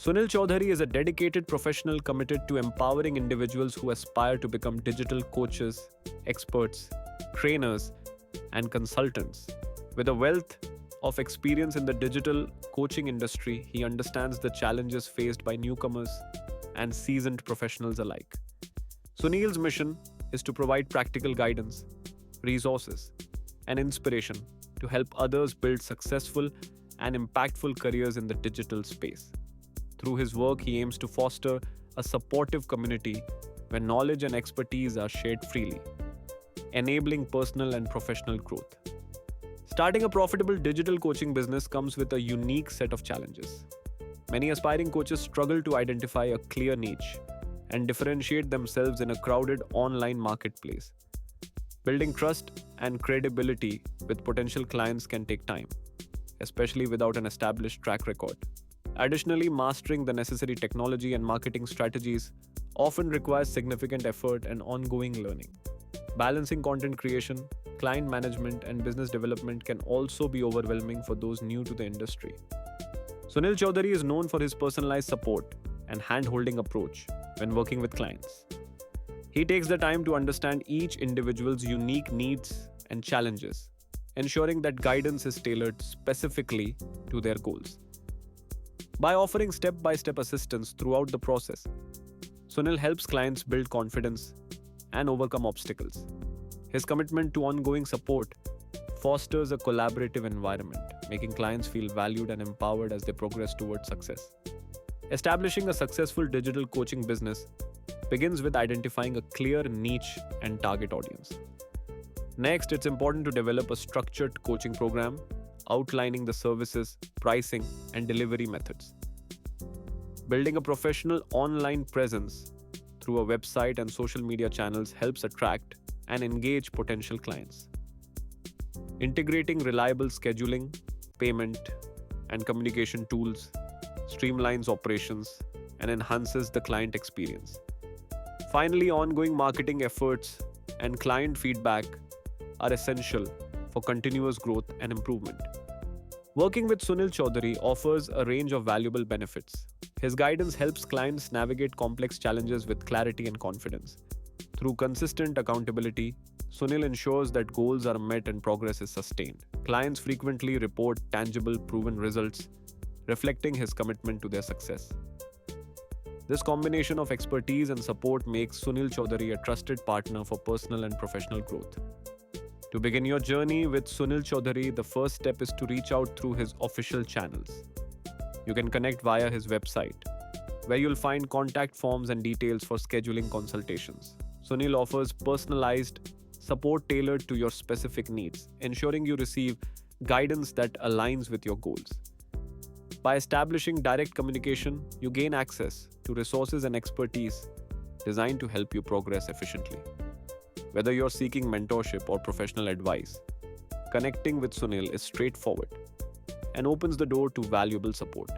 Sunil Chaudhary is a dedicated professional committed to empowering individuals who aspire to become digital coaches, experts, trainers, and consultants. With a wealth of experience in the digital coaching industry, he understands the challenges faced by newcomers and seasoned professionals alike. Sunil's mission is to provide practical guidance, resources, and inspiration to help others build successful and impactful careers in the digital space. Through his work, he aims to foster a supportive community where knowledge and expertise are shared freely, enabling personal and professional growth. Starting a profitable digital coaching business comes with a unique set of challenges. Many aspiring coaches struggle to identify a clear niche and differentiate themselves in a crowded online marketplace. Building trust and credibility with potential clients can take time, especially without an established track record. Additionally, mastering the necessary technology and marketing strategies often requires significant effort and ongoing learning. Balancing content creation, client management, and business development can also be overwhelming for those new to the industry. Sunil Chaudhary is known for his personalized support and hand-holding approach when working with clients. He takes the time to understand each individual's unique needs and challenges, ensuring that guidance is tailored specifically to their goals. By offering step-by-step assistance throughout the process, Sunil helps clients build confidence and overcome obstacles. His commitment to ongoing support fosters a collaborative environment, making clients feel valued and empowered as they progress towards success. Establishing a successful digital coaching business begins with identifying a clear niche and target audience. Next, it's important to develop a structured coaching program outlining the services, pricing, and delivery methods. Building a professional online presence through a website and social media channels helps attract and engage potential clients. Integrating reliable scheduling, payment, and communication tools streamlines operations and enhances the client experience. Finally, ongoing marketing efforts and client feedback are essential for continuous growth and improvement. Working with Sunil Chaudhary offers a range of valuable benefits. His guidance helps clients navigate complex challenges with clarity and confidence. Through consistent accountability, Sunil ensures that goals are met and progress is sustained. Clients frequently report tangible, proven results, reflecting his commitment to their success. This combination of expertise and support makes Sunil Chaudhary a trusted partner for personal and professional growth. To begin your journey with Sunil Chaudhary, the first step is to reach out through his official channels. You can connect via his website, where you'll find contact forms and details for scheduling consultations. Sunil offers personalized support tailored to your specific needs, ensuring you receive guidance that aligns with your goals. By establishing direct communication, you gain access to resources and expertise designed to help you progress efficiently. Whether you're seeking mentorship or professional advice, connecting with Sunil is straightforward and opens the door to valuable support.